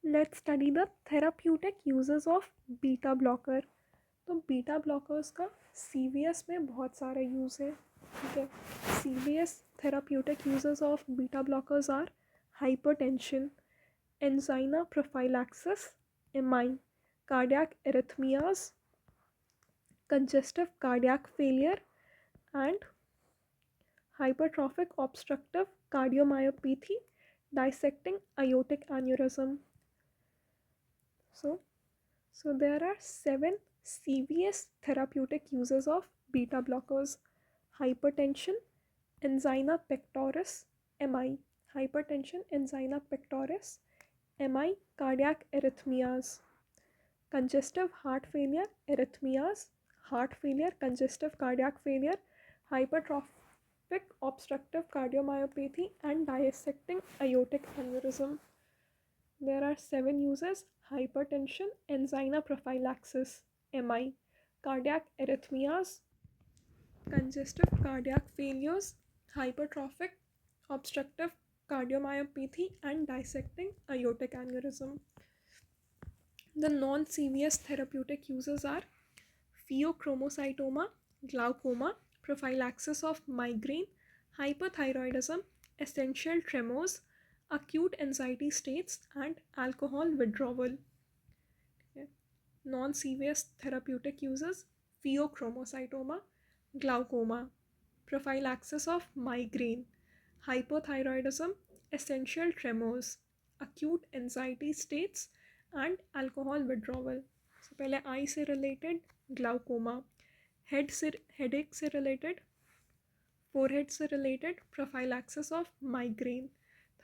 Let's study the therapeutic uses of beta blocker. तो beta blockers का CVS में बहुत सारे यूज़ है। ठीक है, CVS therapeutic uses of beta blockers are hypertension, angina prophylaxis, MI, cardiac arrhythmias, congestive cardiac failure, and hypertrophic obstructive cardiomyopathy, dissecting aortic aneurysm. So, so there are 7 CVS therapeutic uses of beta blockers: hypertension, angina pectoris, MI, hypertension, angina pectoris, MI, cardiac arrhythmias, congestive heart failure, arrhythmias, heart failure, congestive cardiac failure, hypertrophic obstructive cardiomyopathy, and dissecting aortic aneurysm. There are 7 uses: hypertension, angina prophylaxis, MI, cardiac arrhythmias, congestive cardiac failures, hypertrophic obstructive cardiomyopathy, and dissecting aortic aneurysm. The non-CVS therapeutic uses are pheochromocytoma, glaucoma, prophylaxis of migraine, hyperthyroidism, essential tremors, acute anxiety states, and alcohol withdrawal. Okay. Non-CVS therapeutic uses: pheochromocytoma, glaucoma, prophylaxis of migraine, hypothyroidism, essential tremors, acute anxiety states, and alcohol withdrawal. So पहले आई से related glaucoma, headache से related, forehead से related prophylaxis of migraine,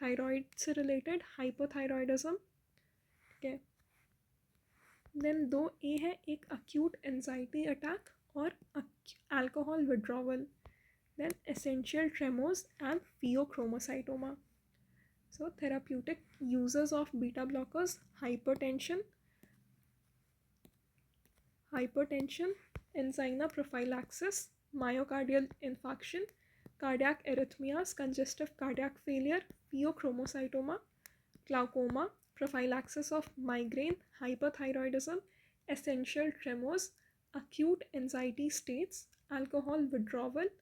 thyroid से related hypothyroidism. ठीक है, then 2A है, एक acute anxiety attack और alcohol withdrawal, then essential tremors and pheochromocytoma. So therapeutic uses of beta blockers: hypertension, angina prophylaxis, myocardial infarction, cardiac arrhythmias, congestive cardiac failure, pheochromocytoma, glaucoma, prophylaxis of migraine, hyperthyroidism, essential tremors, acute anxiety states, alcohol withdrawal,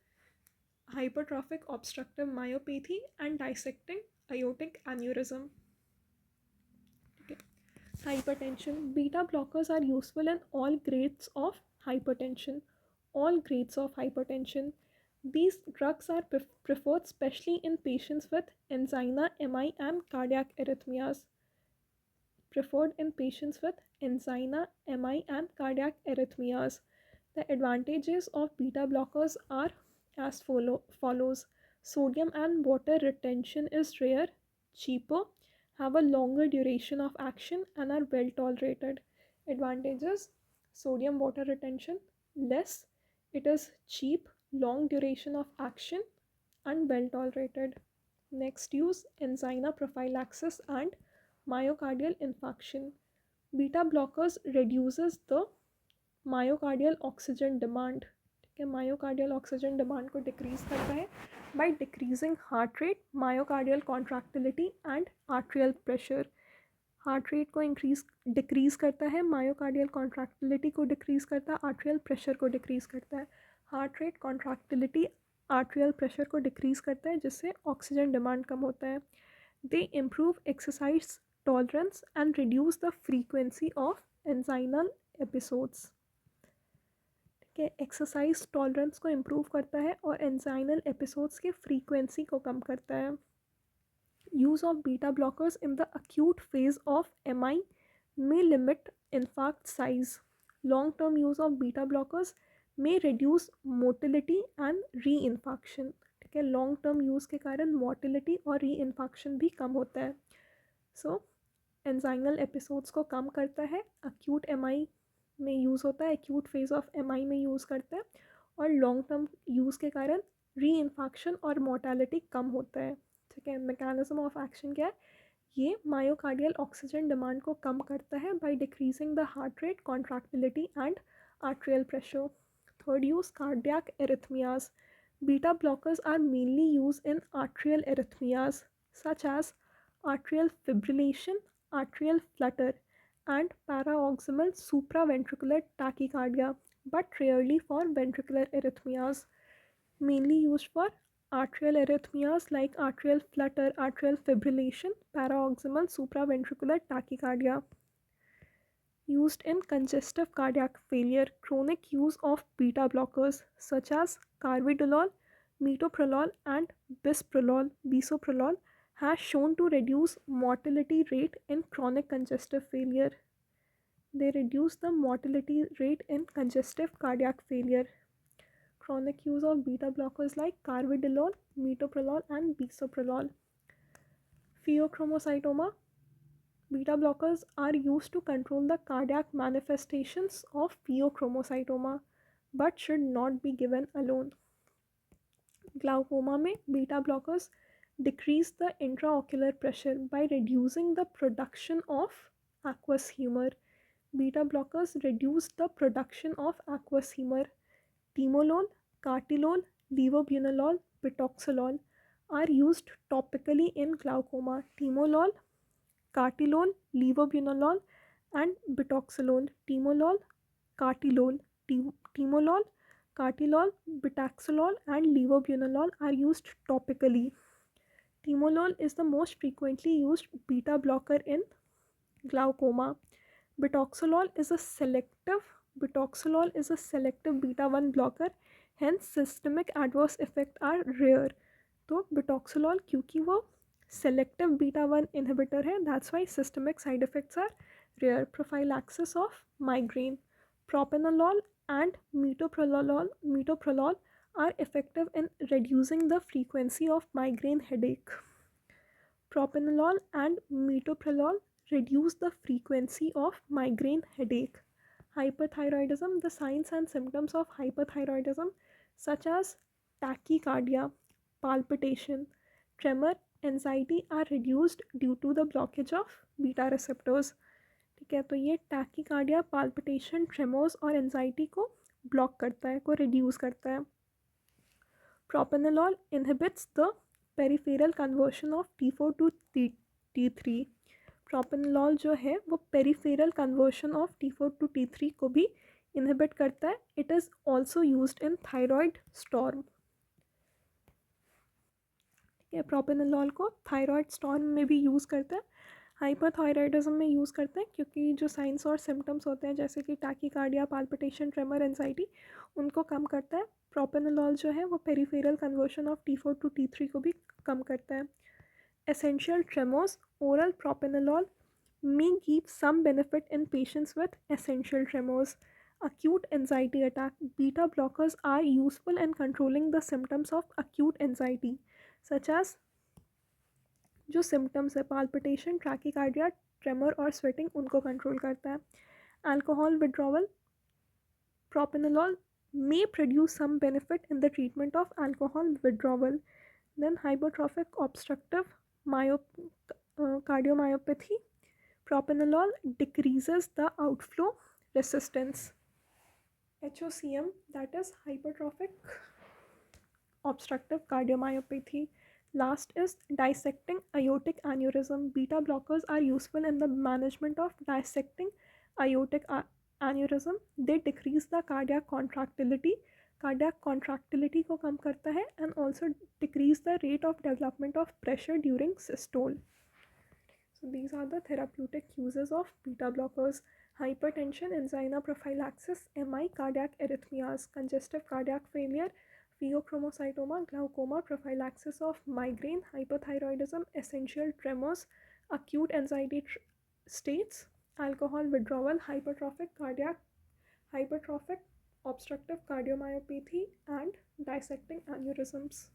hypertrophic obstructive myopathy, and dissecting aortic aneurysm. Okay. Hypertension. Beta blockers are useful in all grades of hypertension. All grades of hypertension. These drugs are preferred especially in patients with angina, MI, and cardiac arrhythmias. Preferred in patients with angina, MI, and cardiac arrhythmias. The advantages of beta blockers are as follows. Sodium and water retention is rare, cheaper, have a longer duration of action, and are well tolerated. Advantages: sodium water retention less, it is cheap, long duration of action, and well tolerated. Next use: angina prophylaxis and myocardial infarction. Beta blockers reduces the myocardial oxygen demand. ठीक है, myocardial oxygen demand को decrease करता है by decreasing heart rate, myocardial contractility and arterial pressure. Heart rate को decrease करता है, myocardial contractility को decrease करता है, आर्ट्रियल प्रेशर को डिक्रीज करता है। Heart rate, contractility, arterial pressure को डिक्रीज करता है, जिससे ऑक्सीजन डिमांड कम होता है। They improve exercise tolerance and reduce the frequency of anginal episodes. कि एक्सरसाइज टॉलरेंस को इम्प्रूव करता है और एंजाइनल एपिसोड्स के फ्रीक्वेंसी को कम करता है। Use of beta blockers in the acute phase of MI may limit infarct size. Long-term use of beta blockers may reduce motility and reinfarction. ठीक है, लॉन्ग टर्म यूज़ के कारण मोटिलिटी और रीइन्फाक्शन भी कम होता है। सो एंजाइनल एपिसोड्स को कम करता है, अक्यूट एमआई में यूज़ होता है, एक्यूट फेज ऑफ एमआई में यूज़ करता है, और लॉन्ग टर्म यूज़ के कारण रीइन्फाक्शन और मोर्टेलिटी कम होता है। ठीक है, मैकेनिज्म ऑफ एक्शन क्या है? ये मायोकार्डियल ऑक्सीजन डिमांड को कम करता है by decreasing the heart rate, contractility and arterial pressure. Third use, cardiac arrhythmias. Beta blockers are mainly use in atrial arrhythmias such as atrial fibrillation, atrial flutter, and paroxysmal supraventricular tachycardia, but rarely for ventricular arrhythmias. Mainly used for atrial arrhythmias like atrial flutter, atrial fibrillation, paroxysmal supraventricular tachycardia. Used in congestive cardiac failure, chronic use of beta blockers such as carvedilol, metoprolol, and bisoprolol has shown to reduce mortality rate in chronic congestive failure. They reduce the mortality rate in congestive cardiac failure. Chronic use of beta blockers like carvedilol, metoprolol, and bisoprolol. Pheochromocytoma. Beta blockers are used to control the cardiac manifestations of pheochromocytoma but should not be given alone. Glaucoma में beta blockers decrease the intraocular pressure by reducing the production of aqueous humor. Beta blockers reduce the production of aqueous humor. Timolol, cartilol, levobunolol, bitoxolol are used topically in glaucoma. Timolol, cartilol, levobunolol, and bitoxolol. Timolol, cartilol, timolol, cartilol, bitaxolol, and levobunolol are used topically. Timolol is the most frequently used beta blocker in glaucoma. Bitoxolol is a selective beta 1 blocker, hence systemic adverse effects are rare. तो betaxolol क्योंकि वो selective beta 1 inhibitor है, that's why systemic side effects are rare. Prophylaxis of migraine. Propanolol and metoprolol are effective in reducing the frequency of migraine headache. Propanolol and metoprolol reduce the frequency of migraine headache. Hyperthyroidism. The signs and symptoms of hyperthyroidism, such as tachycardia, palpitation, tremor, anxiety, are reduced due to the blockage of beta receptors. ठीक है, तो ये tachycardia, palpitation, ट्रेमोर्स और anxiety को block करता है, को reduce करता है. Propranolol inhibits the peripheral conversion of T4 to T3. Propranolol जो है वो peripheral conversion of T4 to T3 को भी इनहिबिट करता है. It is also used in thyroid storm. ठीक है, प्रोपेनोलॉल को थायराइड स्टॉर्म में भी यूज़ करते हैं, हाइपरथायराइडिज्म में यूज़ करते हैं, क्योंकि जो साइंस और सिम्टम्स होते हैं जैसे कि टैकीकार्डिया, पाल्पिटेशन, ट्रेमर, एंजाइटी, उनको कम करता है. प्रोपेनोलॉल जो है वो peripheral conversion of T4 to T3 को भी कम करता है. Essential tremors. Oral propranolol may give some benefit in patients with essential tremors. Acute anxiety attack. Beta blockers are useful in controlling the symptoms of acute anxiety, such as जो symptoms है palpitation, tachycardia, tremor और sweating, उनको control करता है. Alcohol withdrawal. Propranolol may produce some benefit in the treatment of alcohol withdrawal. Then hypertrophic obstructive cardiomyopathy. Propanolol decreases the outflow resistance. HOCM, that is hypertrophic obstructive cardiomyopathy. Last is dissecting aortic aneurysm. Beta blockers are useful in the management of dissecting aortic aneurysm. They decrease the cardiac contractility. Cardiac contractility को कम करता है and also decrease the rate of development of pressure during systole. So these are the therapeutic uses of beta blockers. Hypertension, angina prophylaxis, MI, cardiac arrhythmias, congestive cardiac failure, pheochromocytoma, glaucoma, prophylaxis of migraine, hyperthyroidism, essential tremors, acute anxiety states, alcohol withdrawal, hypertrophic obstructive cardiomyopathy, and dissecting aneurysms.